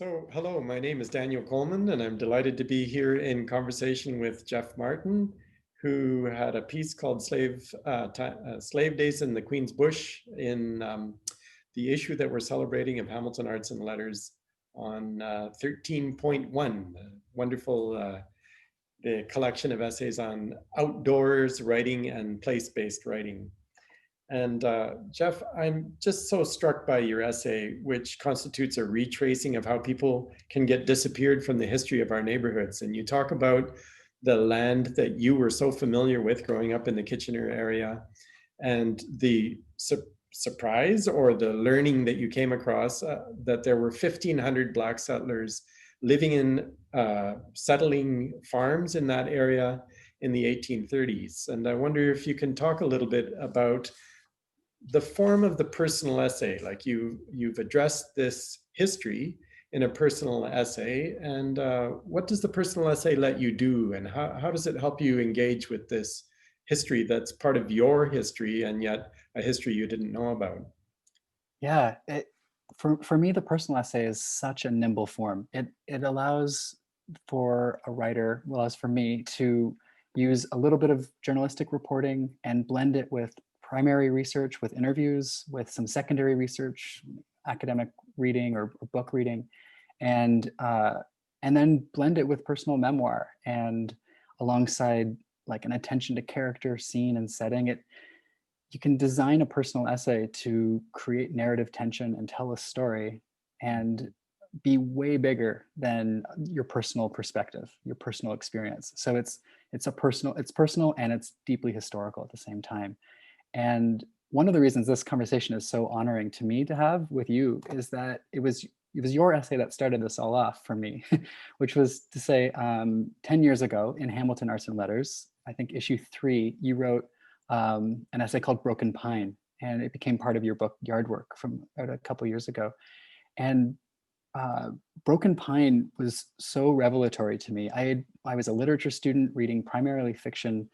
So, hello, my name is Daniel Coleman, and I'm delighted to be here in conversation with Geoff Martin, who had a piece called Slave Days in the Queen's Bush in the issue that we're celebrating of Hamilton Arts and Letters on 13.1, wonderful the collection of essays on outdoors writing and place-based writing. And Geoff, I'm just so struck by your essay, which constitutes a retracing of how people can get disappeared from the history of our neighborhoods. And you talk about the land that you were so familiar with growing up in the Kitchener area and the surprise or the learning that you came across that there were 1,500 Black settlers living in settling farms in that area in the 1830s. And I wonder if you can talk a little bit about the form of the personal essay, like you've addressed this history in a personal essay, and what does the personal essay let you do, and how does it help you engage with this history that's part of your history and yet a history you didn't know about? Yeah, for me, the personal essay is such a nimble form. It allows for a writer, well as for me, to use a little bit of journalistic reporting and blend it with primary research, with interviews, with some secondary research, academic reading or book reading, and uh, and then blend it with personal memoir and alongside like an attention to character, scene, and setting. You can design a personal essay to create narrative tension and tell a story and be way bigger than your personal perspective, your personal experience. So it's personal and it's deeply historical at the same time. And one of the reasons this conversation is so honoring to me to have with you is that it was your essay that started this all off for me, which was to say 10 years ago in Hamilton Arts and Letters, I think issue 3, you wrote an essay called Broken Pine, and it became part of your book Yard Work from a couple years ago. And uh, Broken Pine was so revelatory to me. I was a literature student reading primarily fiction.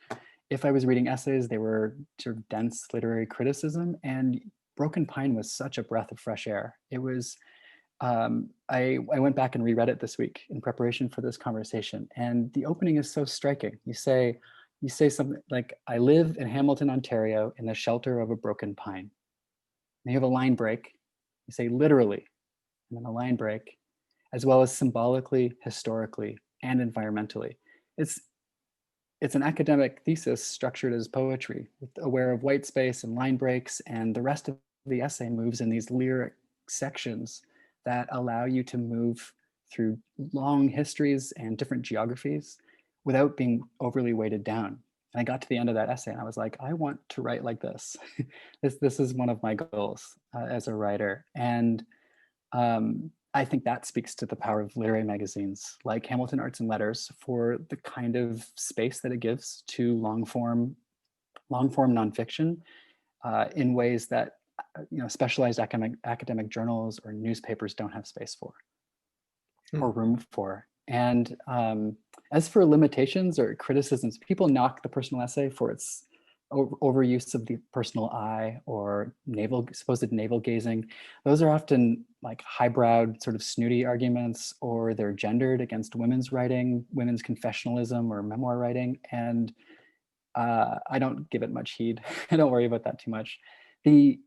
If I was reading essays, they were sort of dense literary criticism, and Broken Pine was such a breath of fresh air. It was I went back and reread it this week in preparation for this conversation, and the opening is so striking. You say something like, "I live in Hamilton, Ontario, in the shelter of a broken pine." And you have a line break. You say literally, and then a line break, as well as symbolically, historically, and environmentally. It's it's an academic thesis structured as poetry, aware of white space and line breaks, and the rest of the essay moves in these lyric sections that allow you to move through long histories and different geographies without being overly weighted down. And I got to the end of that essay and I was like, I want to write like this. This is one of my goals as a writer. And I think that speaks to the power of literary magazines like Hamilton Arts and Letters for the kind of space that it gives to long form nonfiction in ways that specialized academic journals or newspapers don't have space for Hmm. or room for. And as for limitations or criticisms, people knock the personal essay for its overuse of the personal I or supposed navel gazing. Those are often like highbrowed, sort of snooty arguments, or they're gendered against women's writing, women's confessionalism or memoir writing. And I don't give it much heed. I don't worry about that too much. The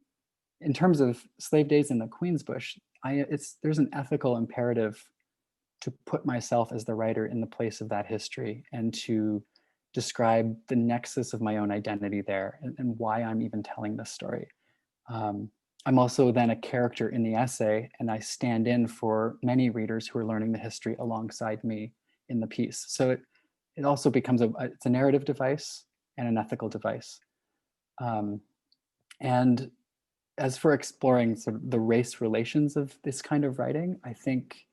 In terms of slave days in the Queen's Bush, there's an ethical imperative to put myself as the writer in the place of that history and to describe the nexus of my own identity there and why I'm even telling this story. Um, I'm also then a character in the essay, and I stand in for many readers who are learning the history alongside me in the piece. So it also becomes it's a narrative device and an ethical device. Um, and as for exploring sort of the race relations of this kind of writing, I think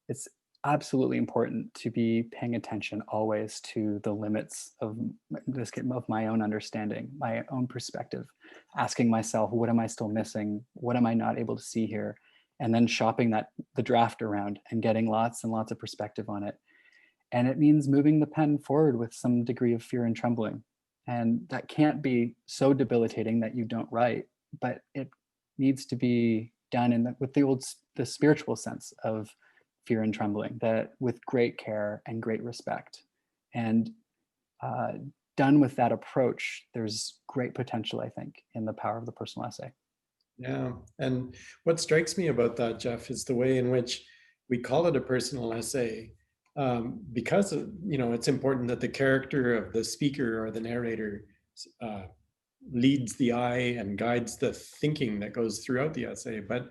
it's absolutely important to be paying attention always to the limits of of my own understanding, my own perspective, asking myself, what am I still missing? What am I not able to see here? And then shopping the draft around and getting lots and lots of perspective on it. And it means moving the pen forward with some degree of fear and trembling. And that can't be so debilitating that you don't write, but it needs to be done with the spiritual sense of fear and trembling, that with great care and great respect. And uh, done with that approach, there's great potential, I think, in the power of the personal essay. Yeah. And what strikes me about that, Geoff, is the way in which we call it a personal essay, because it's important that the character of the speaker or the narrator uh, leads the eye and guides the thinking that goes throughout the essay. But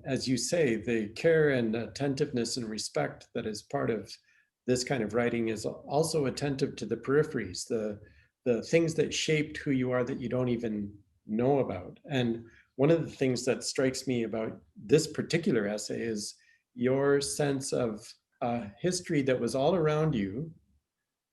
as you say, the care and attentiveness and respect that is part of this kind of writing is also attentive to the peripheries, the things that shaped who you are that you don't even know about. And one of the things that strikes me about this particular essay is your sense of history that was all around you,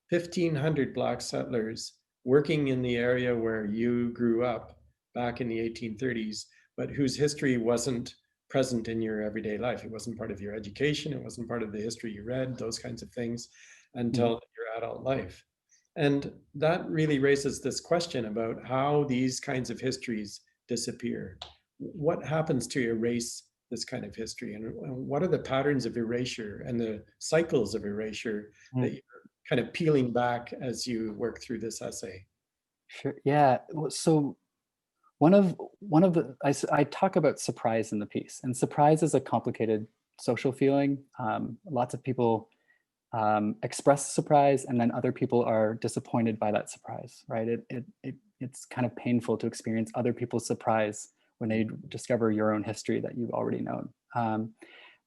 1,500 Black settlers working in the area where you grew up back in the 1830s, but whose history wasn't present in your everyday life. It wasn't part of your education. It wasn't part of the history you read, those kinds of things, Mm. until your adult life. And that really raises this question about how these kinds of histories disappear. What happens to erase this kind of history? And what are the patterns of erasure and the cycles of erasure that Mm. you're kind of peeling back as you work through this essay? Sure. Yeah. So one of the I talk about surprise in the piece, and surprise is a complicated social feeling. Lots of people express surprise, and then other people are disappointed by that surprise. Right? It's kind of painful to experience other people's surprise when they discover your own history that you've already known.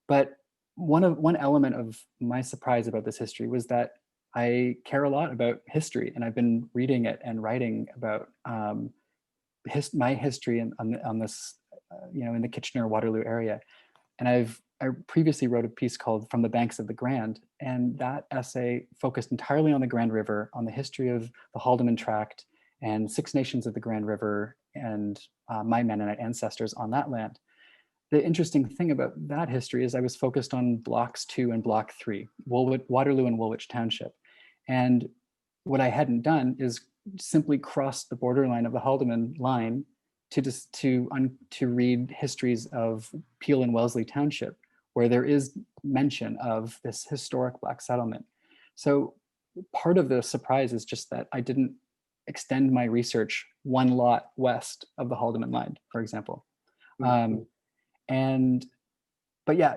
But one element of my surprise about this history was that I care a lot about history, and I've been reading it and writing about my history on this, in the Kitchener-Waterloo area. And I previously wrote a piece called "From the Banks of the Grand," and that essay focused entirely on the Grand River, on the history of the Haldimand Tract and Six Nations of the Grand River, and my Mennonite ancestors on that land. The interesting thing about that history is I was focused on blocks 2 and block 3, Waterloo and Woolwich Township. And what I hadn't done is simply cross the borderline of the Haldimand line to read histories of Peel and Wellesley Township, where there is mention of this historic Black settlement. So part of the surprise is just that I didn't extend my research one lot west of the Haldimand line, for example. Mhm. Um, and but yeah,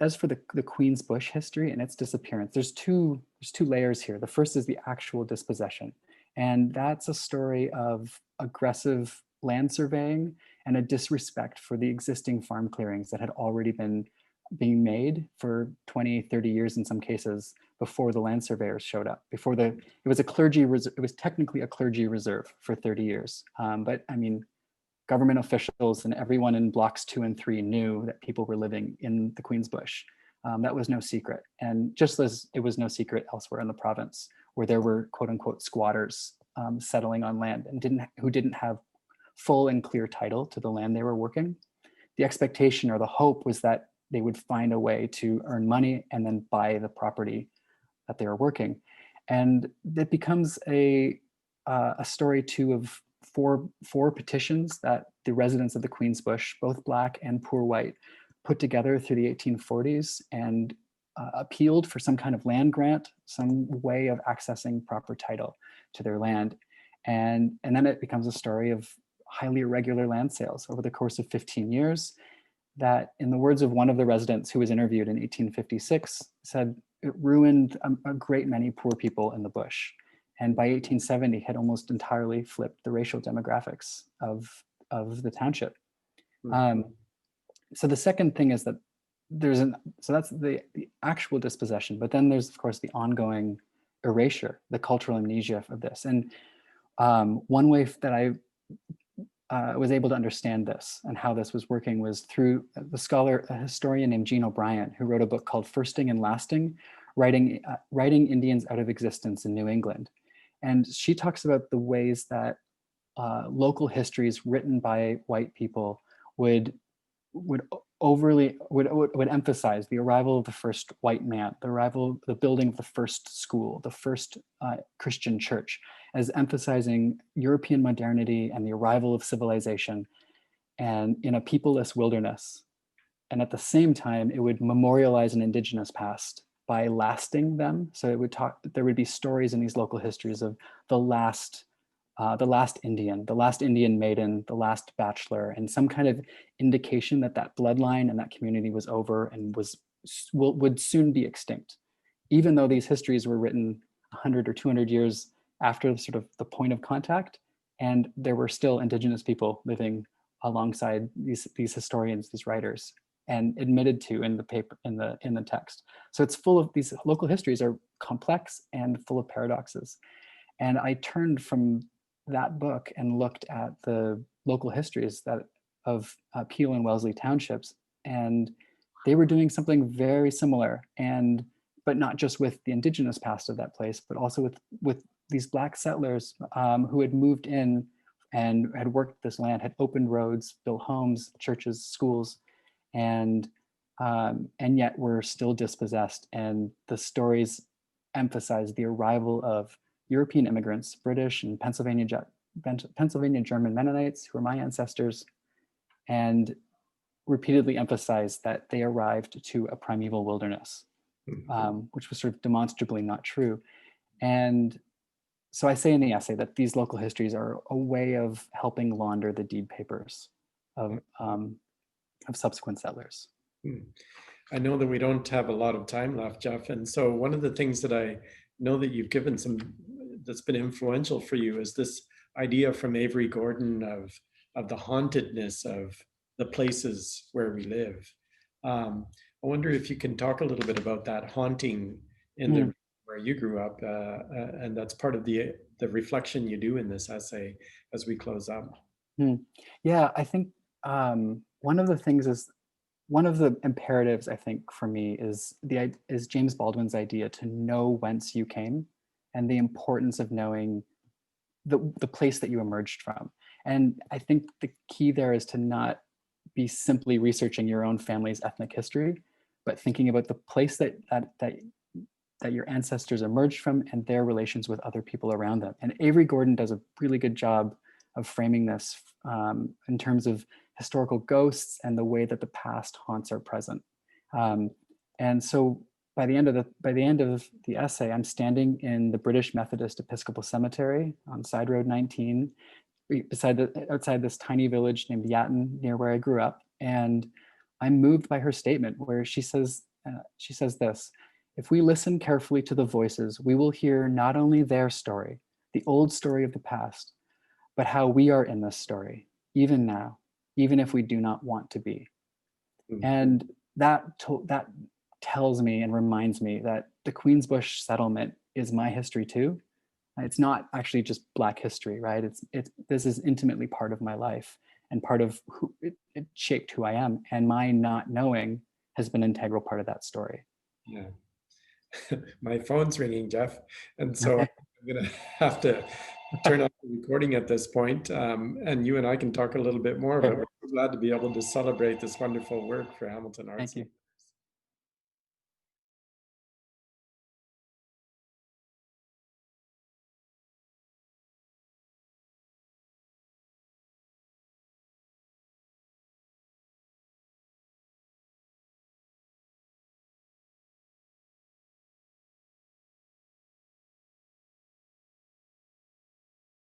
as for the Queen's Bush history and its disappearance, there's two layers here. The first is the actual dispossession, and that's a story of aggressive land surveying and a disrespect for the existing farm clearings that had already been being made for 20, 30 years in some cases before the land surveyors showed up. It was a it was technically a clergy reserve for 30 years. But I mean, government officials and everyone in blocks 2 and 3 knew that people were living in the Queen's Bush. That was no secret. And just as it was no secret elsewhere in the province, where there were quote unquote squatters settling on land and who didn't have full and clear title to the land they were working, the expectation or the hope was that they would find a way to earn money and then buy the property that they were working. And it becomes a story too of four petitions that the residents of the Queen's Bush, both Black and poor white, put together through the 1840s and appealed for some kind of land grant, some way of accessing proper title to their land. And then it becomes a story of highly irregular land sales over the course of 15 years that, in the words of one of the residents who was interviewed in 1856, said it ruined a great many poor people in the bush. And by 1870, had almost entirely flipped the racial demographics of the township. Mhm. Um, so the second thing is that so that's the actual dispossession, but then there's of course the ongoing erasure, the cultural amnesia of this. And one way that I was able to understand this and how this was working was through a historian named Jean O'Brien, who wrote a book called Firsting and Lasting, writing Indians out of existence in New England. And she talks about the ways that local histories written by white people would would would emphasize the arrival of the first white man, the building of the first school, the first Christian church, as emphasizing European modernity and the arrival of civilization, and in a peopleless wilderness, And at the same time, it would memorialize an indigenous past by lasting them. So it would talk, there would be stories in these local histories of the last the last Indian maiden, the last bachelor, and some kind of indication that that bloodline and that community was over and would soon be extinct. Even though these histories were written 100 or 200 years after sort of the point of contact, and there were still indigenous people living alongside these historians, these writers, and admitted to in the paper, in the text. So it's full of, these local histories are complex and full of paradoxes. And I turned from that book and looked at the local histories that of Peel and Wellesley townships, and they were doing something very similar, and but not just with the indigenous past of that place, but also with these Black settlers who had moved in and had worked this land, had opened roads, built homes, churches, schools, and yet were still dispossessed. And the stories emphasize the arrival of European immigrants, British and Pennsylvania German Mennonites, who were my ancestors, and repeatedly emphasized that they arrived to a primeval wilderness, which was sort of demonstrably not true. And so I say in the essay that these local histories are a way of helping launder the deed papers of subsequent settlers. I know that we don't have a lot of time left, Geoff. And so one of the things that I know that you've given some that's been influential for you is this idea from Avery Gordon of the hauntedness of the places where we live. I wonder if you can talk a little bit about that haunting in the where you grew up, and that's part of the reflection you do in this essay as we close up. Yeah, I think one of the things is, one of the imperatives I think for me is James Baldwin's idea to know whence you came, and the importance of knowing the place that you emerged from. And I think the key there is to not be simply researching your own family's ethnic history, but thinking about the place that your ancestors emerged from and their relations with other people around them. And Avery Gordon does a really good job of framing this in terms of historical ghosts and the way that the past haunts our present. And so by the end of the essay, I'm standing in the British Methodist Episcopal Cemetery on Side Road 19, outside this tiny village named Yatton, near where I grew up. And I'm moved by her statement where she says this: if we listen carefully to the voices, we will hear not only their story, the old story of the past, but how we are in this story, even now, even if we do not want to be. And that tells me and reminds me that the Queensbush settlement is my history too. It's not actually just Black history, right? This is intimately part of my life and part of who it shaped who I am. And my not knowing has been an integral part of that story. Yeah. My phone's ringing, Geoff. And so I'm going to have to turn off the recording at this point. And you and I can talk a little bit more, but we're so glad to be able to celebrate this wonderful work for Hamilton Arts. Thank you.